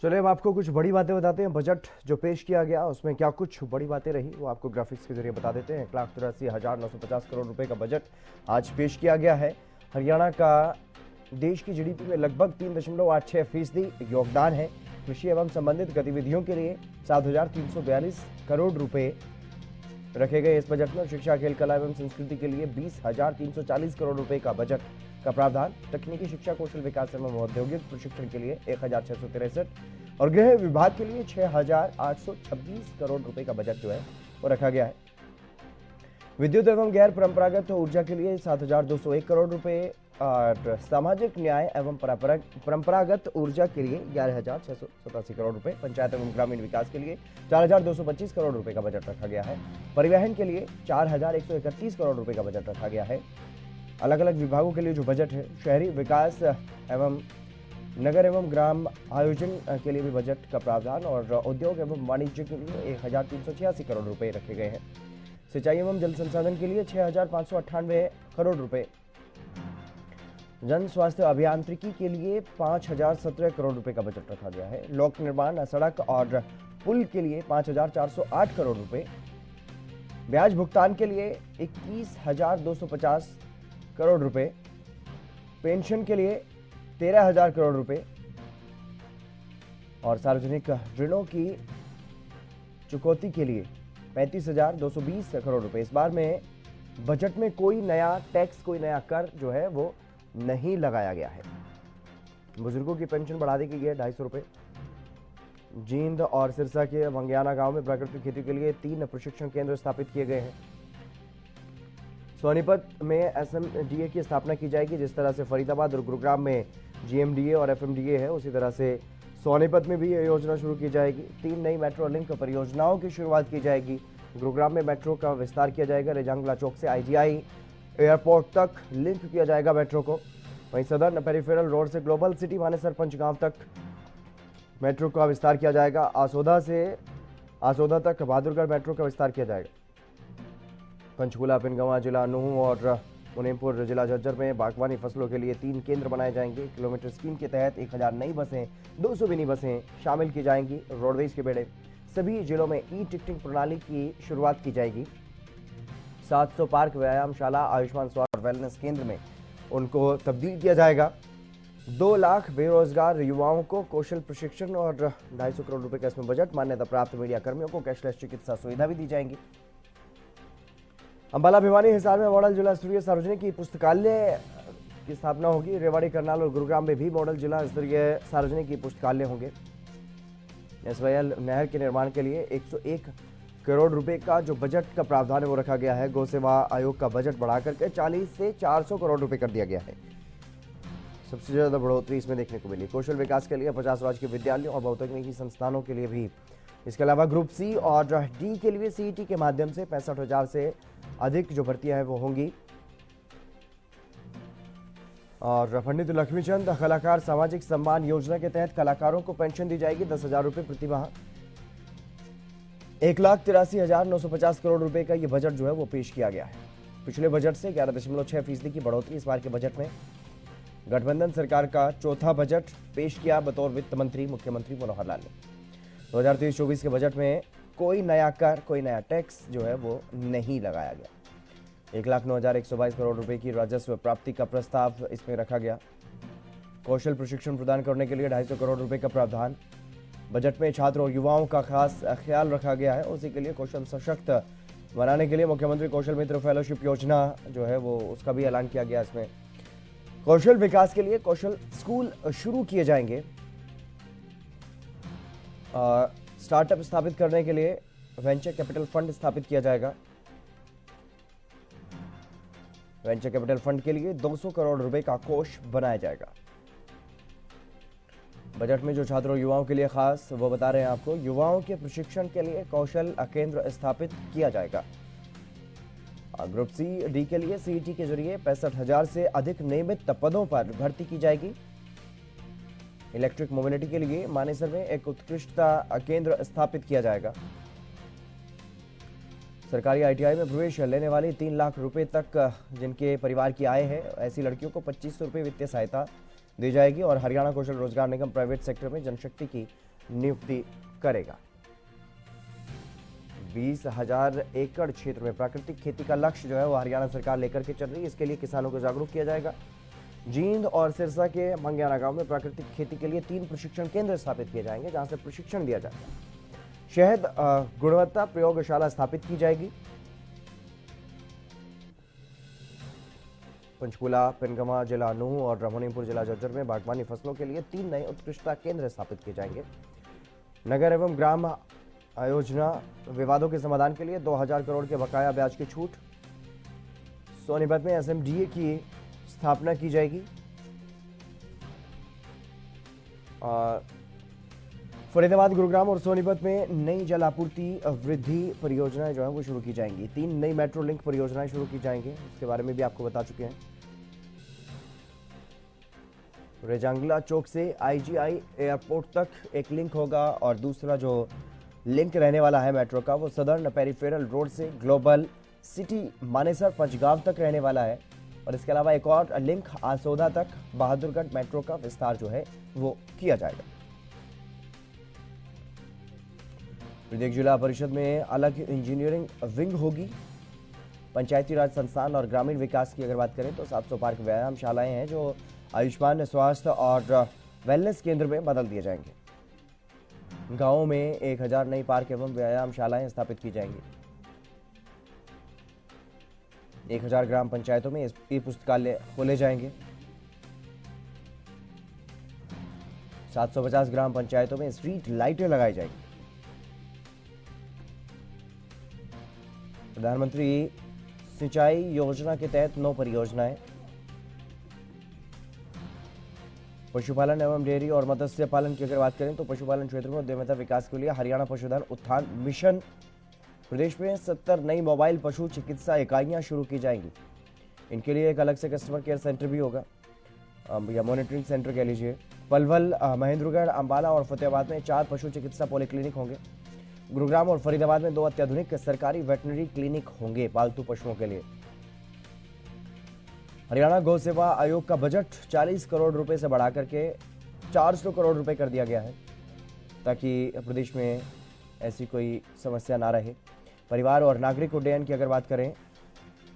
चलिए अब आपको कुछ बड़ी बातें बताते हैं। बजट जो पेश किया गया उसमें क्या कुछ बड़ी बातें रही वो आपको ग्राफिक्स के जरिए बता देते हैं। 1,83,950 करोड़ रुपए का बजट आज पेश किया गया है। हरियाणा का देश की जीडीपी में लगभग 3.86% योगदान है। कृषि एवं संबंधित गतिविधियों के लिए 7,342 करोड़ रुपए रखे गए इस बजट में। शिक्षा, खेल, कला एवं संस्कृति के लिए 20,340 करोड़ रुपए का बजट का प्रावधान। तकनीकी शिक्षा, कौशल विकास एवं औद्योगिक प्रशिक्षण के लिए 1,663 और गृह विभाग के लिए 6,826 करोड़ रुपए का बजट जो है वो रखा गया है। विद्युत एवं गैर परंपरागत ऊर्जा के लिए 7,201 करोड़ रुपए और सामाजिक न्याय एवं परंपरागत ऊर्जा के लिए 11,687 करोड़ रुपए। पंचायत एवं ग्रामीण विकास के लिए 4,225 करोड़ रुपए का बजट रखा गया है। परिवहन के लिए 4,131 करोड़ रुपए का बजट रखा गया है। अलग अलग विभागों के लिए जो बजट है, शहरी विकास एवं नगर एवं ग्राम आयोजन के लिए भी बजट का प्रावधान और उद्योग एवं वाणिज्य के लिए 1,386 करोड़ रुपए रखे गए हैं। सिंचाई एवं जल संसाधन के लिए 6,598 करोड़ रुपए। जन स्वास्थ्य अभियांत्रिकी के लिए 5,017 करोड़ रुपए का बजट रखा गया है। लोक निर्माण, सड़क और पुल के लिए 5,408 करोड़ रुपए। ब्याज भुगतान के लिए 21,250 करोड़ रुपए। पेंशन के लिए 13,000 करोड़ रुपए और सार्वजनिक ऋणों की चुकौती के लिए 35,220 करोड़ रुपए। इस बार में बजट में कोई नया टैक्स, कोई नया कर जो है वो नहीं लगाया गया है। बुजुर्गों की पेंशन बढ़ा दी गई है 250 रुपए। जींद और सिरसा के मंगियाना गांव में प्राकृतिक खेती के लिए 3 प्रशिक्षण केंद्र स्थापित किए गए हैं। सोनीपत में एसएमडीए की स्थापना की जाएगी। जिस तरह से फरीदाबाद और गुरुग्राम में जीएमडीए और एफएमडीए है, उसी तरह से सोनीपत में भी यह योजना शुरू की जाएगी। 3 नई मेट्रो लिंक परियोजनाओं की शुरुआत की जाएगी। गुरुग्राम में मेट्रो का विस्तार किया जाएगा। रेजांगला चौक से आईजीआई एयरपोर्ट तक लिंक किया जाएगा मेट्रो को। वहीं सदर्न पेरिफेरल रोड से ग्लोबल सिटी मानेसर पंचगांव तक मेट्रो का विस्तार किया जाएगा। आसोदा तक बहादुरगढ़ मेट्रो का विस्तार किया जाएगा। पंचकूला, पिनगंवा जिला नूह और मुनीमपुर जिला झज्जर में बागवानी फसलों के लिए 3 केंद्र बनाए जाएंगे। किलोमीटर स्कीम के तहत 1,000 नई बसें, 200 मिनी बसें शामिल की जाएंगी। रोडवेज के बेड़े सभी जिलों में ई टिकटिंग प्रणाली की शुरुआत की जाएगी। 700 पार्क, व्यायामशाला, आयुष्मान स्वास्थ्य वेलनेस केंद्र में उनको तब्दील किया जाएगा। 2 लाख बेरोजगार युवाओं को कौशल प्रशिक्षण और 250 करोड़ रुपए का इसमें बजट। मान्यता प्राप्त मीडिया कर्मियों को कैशलेस चिकित्सा सुविधा भी दी जाएंगी। अंबाला, भिवानी, हिसार में मॉडल जिला स्तरीय सार्वजनिक पुस्तकालय की स्थापना होगी। रेवाड़ी, करनाल और गुरुग्राम में भी मॉडल जिला स्तरीय सार्वजनिक पुस्तकालय होंगे। एसवाईएल नहर के निर्माण के लिए 101 करोड़ रुपए का जो बजट का प्रावधान है वो रखा गया है। गौ सेवा आयोग का बजट बढ़ाकर के 40 से 400 करोड़ रुपए कर दिया गया है। सबसे ज्यादा बढ़ोतरी इसमें देखने को मिली। कौशल विकास के लिए 50 राजकीय विद्यालयों और बहुतकनीकी संस्थानों के लिए भी। इसके अलावा ग्रुप सी और डी के लिए सीईटी के माध्यम से 65,000 से अधिक जो भर्तियां हैं वो होंगी। और पंडित लक्ष्मीचंद कलाकार सामाजिक सम्मान योजना के तहत कलाकारों को पेंशन दी जाएगी 10,000 रुपए प्रति माह। 1,83,950 करोड़ रुपए का ये बजट जो है वो पेश किया गया है। पिछले बजट से 11.6% की बढ़ोतरी इस बार के बजट में। गठबंधन सरकार का चौथा बजट पेश किया बतौर वित्त मंत्री मुख्यमंत्री मनोहर लाल ने। 2023-24 के बजट में कोई नया कर, कोई नया टैक्स जो है वो नहीं लगाया गया। 1,09,122 करोड़ रुपए की राजस्व प्राप्ति का प्रस्ताव इसमें रखा गया। कौशल प्रशिक्षण प्रदान करने के लिए 250 करोड़ रुपए का प्रावधान। बजट में छात्र और युवाओं का खास ख्याल रखा गया है। उसी के लिए कौशल सशक्त बनाने के लिए मुख्यमंत्री कौशल मित्र फेलोशिप योजना जो है वो उसका भी ऐलान किया गया। इसमें कौशल विकास के लिए कौशल स्कूल शुरू किए जाएंगे। स्टार्टअप स्थापित करने के लिए वेंचर कैपिटल फंड स्थापित किया जाएगा। वेंचर कैपिटल फंड के लिए 200 करोड़ रुपए का कोष बनाया जाएगा। बजट में जो छात्रों और युवाओं के लिए खास वो बता रहे हैं आपको। युवाओं के प्रशिक्षण के लिए कौशल केंद्र स्थापित किया जाएगा। ग्रुप सी डी के लिए सीईटी के जरिए 65,000 से अधिक नियमित पदों पर भर्ती की जाएगी। इलेक्ट्रिक मोबिलिटी के लिए मानेसर में एक उत्कृष्टता केंद्र स्थापित किया जाएगा। सरकारी आईटीआई में प्रवेश लेने वाली 3 लाख रुपए तक जिनके परिवार की आय है, ऐसी लड़कियों को 2,500 रुपए वित्तीय सहायता दी जाएगी और हरियाणा कौशल रोजगार निगम प्राइवेट सेक्टर में जनशक्ति की नियुक्ति करेगा। 20,000 एकड़ क्षेत्र में प्राकृतिक खेती का लक्ष्य जो है वो हरियाणा सरकार लेकर के चल रही है। इसके लिए किसानों को जागरूक किया जाएगा। जींद और सिरसा के मंग्याना गांव में प्राकृतिक खेती के लिए 3 प्रशिक्षण केंद्र स्थापित किए जाएंगे, जहां से प्रशिक्षण दिया जाएगा। शहद गुणवत्ता प्रयोगशाला स्थापित की जाएगी। पंचकूला, पिनगमा जिला नूंह और रमणीपुर जिला झज्जर में बागवानी फसलों के लिए 3 नए उत्कृष्टता केंद्र स्थापित किए जाएंगे। नगर एवं ग्राम योजना विवादों के समाधान के लिए 2,000 करोड़ के बकाया ब्याज की छूट। सोनीपत में एसएमडीए की स्थापना की जाएगी। फरीदाबाद, गुरुग्राम और सोनीपत में नई जल आपूर्ति वृद्धि परियोजनाएं जो है वो शुरू की जाएंगी। 3 नई मेट्रो लिंक परियोजनाएं शुरू की जाएंगी, इसके बारे में भी आपको बता चुके हैं। रेजांगला चौक से आईजीआई एयरपोर्ट तक एक लिंक होगा और दूसरा जो लिंक रहने वाला है मेट्रो का वो सदर्न पेरिफेरल रोड से ग्लोबल सिटी मानेसर पंचगांव तक रहने वाला है। और इसके अलावा एक और लिंक आसोदा तक बहादुरगढ़ मेट्रो का विस्तार जो है वो किया जाएगा। प्रत्येक जिला परिषद में अलग इंजीनियरिंग विंग होगी। पंचायती राज संस्थान और ग्रामीण विकास की अगर बात करें तो 700 पार्क व्यायामशालाएं हैं जो आयुष्मान स्वास्थ्य और वेलनेस केंद्र में बदल दिए जाएंगे। गांवों में 1,000 नई पार्क एवं व्यायामशालाएं स्थापित की जाएंगी। 1,000 ग्राम पंचायतों में ई पुस्तकालय खोले जाएंगे। 750 ग्राम पंचायतों में स्ट्रीट लाइटें लगाई जाएंगी। प्रधानमंत्री सिंचाई योजना के तहत 9 परियोजनाएं। पशुपालन एवं डेयरी और मत्स्य पालन की अगर बात करें तो पशुपालन क्षेत्र में उद्यमिता विकास के लिए हरियाणा पशुधन उत्थान मिशन। प्रदेश में 70 नई मोबाइल पशु चिकित्सा इकाइयां शुरू की जाएंगी। इनके लिए एक अलग से कस्टमर केयर सेंटर भी होगा या मॉनिटरिंग सेंटर कह लीजिए। पलवल, महेंद्रगढ़, अंबाला और फतेहाबाद में 4 पशु चिकित्सा पॉलिक्लिनिक होंगे। गुरुग्राम और फरीदाबाद में 2 अत्याधुनिक सरकारी वेटनरी क्लिनिक होंगे पालतू पशुओं के लिए। हरियाणा गौ सेवा आयोग का बजट 40 करोड़ रुपए से बढ़ाकर के 400 करोड़ रुपए कर दिया गया है ताकि प्रदेश में ऐसी कोई समस्या ना रहे। परिवार और नागरिक उड्डयन की अगर बात करें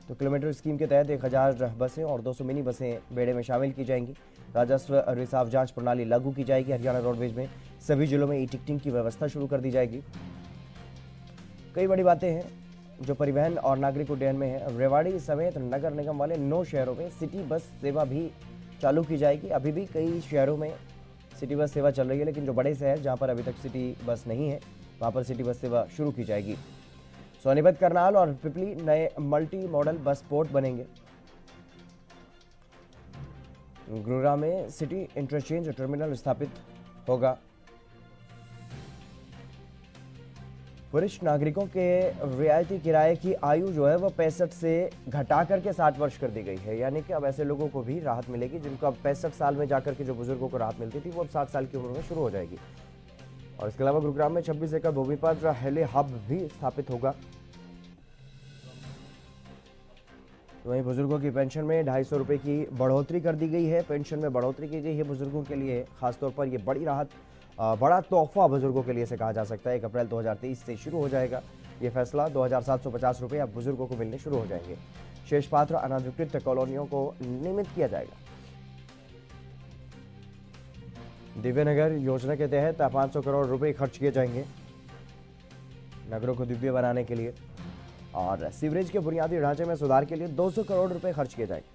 तो किलोमीटर स्कीम के तहत 1,000 बसें और 200 मिनी बसें बेड़े में शामिल की जाएंगी। राजस्व रिसाव जांच प्रणाली लागू की जाएगी। हरियाणा रोडवेज में सभी जिलों में ई टिकटिंग की व्यवस्था शुरू कर दी जाएगी। कई बड़ी बातें हैं जो परिवहन और नागरिक उड्डयन में है। रेवाड़ी समेत नगर निगम वाले 9 शहरों में सिटी बस सेवा भी चालू की जाएगी। अभी भी कई शहरों में सिटी बस सेवा चल रही है, लेकिन जो बड़े शहर जहां पर अभी तक सिटी बस नहीं है वहां पर सिटी बस सेवा शुरू की जाएगी। सोनीपत, करनाल और पिपली नए मल्टी मॉडल बस पोर्ट बनेंगे। गुरुग्राम में सिटी इंटरचेंज टर्मिनल स्थापित होगा। वरिष्ठ नागरिकों के रियायती किराए की आयु जो है वह 65 से घटा करके 60 वर्ष कर दी गई है। यानी कि अब ऐसे लोगों को भी राहत मिलेगी जिनको अब 65 साल में जाकर के जो बुजुर्गों को राहत मिलती थी वो अब 60 साल की उम्र में शुरू हो जाएगी। और इसके अलावा गुरुग्राम में 26 एकड़ भूमि पर हेली हब भी स्थापित होगा। वहीं बुजुर्गों की पेंशन में 250 रुपए की बढ़ोतरी कर दी गई है। पेंशन में बढ़ोतरी की गई है बुजुर्गों के लिए, खासतौर पर यह बड़ी राहत, बड़ा तोहफा बुजुर्गों के लिए से कहा जा सकता है। 1 अप्रैल 2023 से शुरू हो जाएगा ये फैसला। 2,750 रुपए अब बुजुर्गों को मिलने शुरू हो जाएंगे। शेष पात्र अनाधिकृत कॉलोनियों को नियमित किया जाएगा। दिव्य नगर योजना के तहत 500 करोड़ रुपए खर्च किए जाएंगे नगरों को दिव्य बनाने के लिए। और सीवरेज के बुनियादी ढांचे में सुधार के लिए 200 करोड़ रुपए खर्च किए जाएंगे।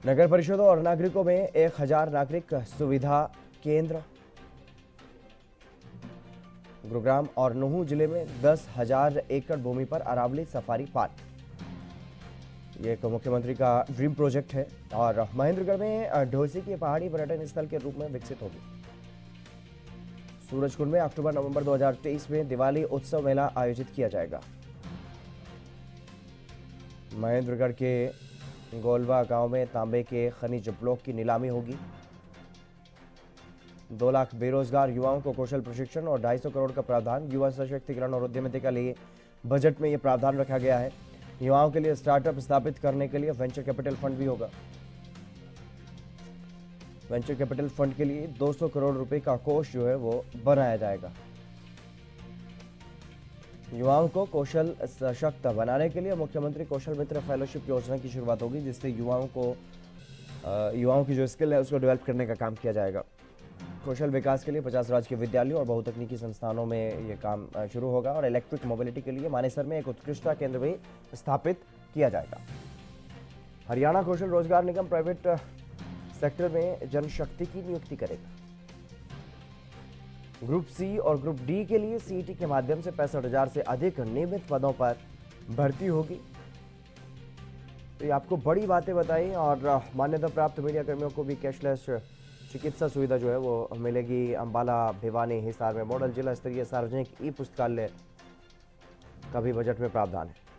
नगर परिषदों और नागरिकों में 1,000 नागरिक सुविधा केंद्र। गुरुग्राम और नूंह जिले में 10,000 एकड़ भूमि पर अरावली सफारी पार्क। ये एक मुख्यमंत्री का ड्रीम प्रोजेक्ट है और महेंद्रगढ़ में ढोसी की पहाड़ी पर्यटन स्थल के रूप में विकसित होगी। सूरजकुंड में अक्टूबर-नवंबर 2023 में दिवाली उत्सव मेला आयोजित किया जाएगा। महेंद्रगढ़ के गोलवा गांव में तांबे के खनिज ब्लॉक की नीलामी होगी। 2 लाख बेरोजगार युवाओं को कौशल प्रशिक्षण और 250 करोड़ का प्रावधान। युवा सशक्तिकरण और उद्यमिता के लिए बजट में यह प्रावधान रखा गया है। युवाओं के लिए स्टार्टअप स्थापित करने के लिए वेंचर कैपिटल फंड भी होगा। वेंचर कैपिटल फंड के लिए 200 करोड़ रुपए का कोष जो है वो बनाया जाएगा। युवाओं को कौशल सशक्त बनाने के लिए मुख्यमंत्री कौशल मित्र फेलोशिप योजना की शुरुआत होगी, जिससे युवाओं की जो स्किल है उसको डेवलप करने का काम किया जाएगा। कौशल विकास के लिए 50 राजकीय विद्यालयों और बहुतकनीकी संस्थानों में ये काम शुरू होगा और इलेक्ट्रिक मोबिलिटी के लिए मानेसर में एक उत्कृष्टता केंद्र भी स्थापित किया जाएगा। हरियाणा कौशल रोजगार निगम प्राइवेट सेक्टर में जनशक्ति की नियुक्ति करेगा। ग्रुप सी और ग्रुप डी के लिए सीईटी के माध्यम से 65,000 से अधिक नियमित पदों पर भर्ती होगी। तो ये आपको बड़ी बातें बताई और मान्यता प्राप्त मीडिया कर्मियों को भी कैशलेस चिकित्सा सुविधा जो है वो मिलेगी। अंबाला, भिवानी, हिसार में मॉडल जिला स्तरीय सार्वजनिक ई पुस्तकालय का भी बजट में प्रावधान है।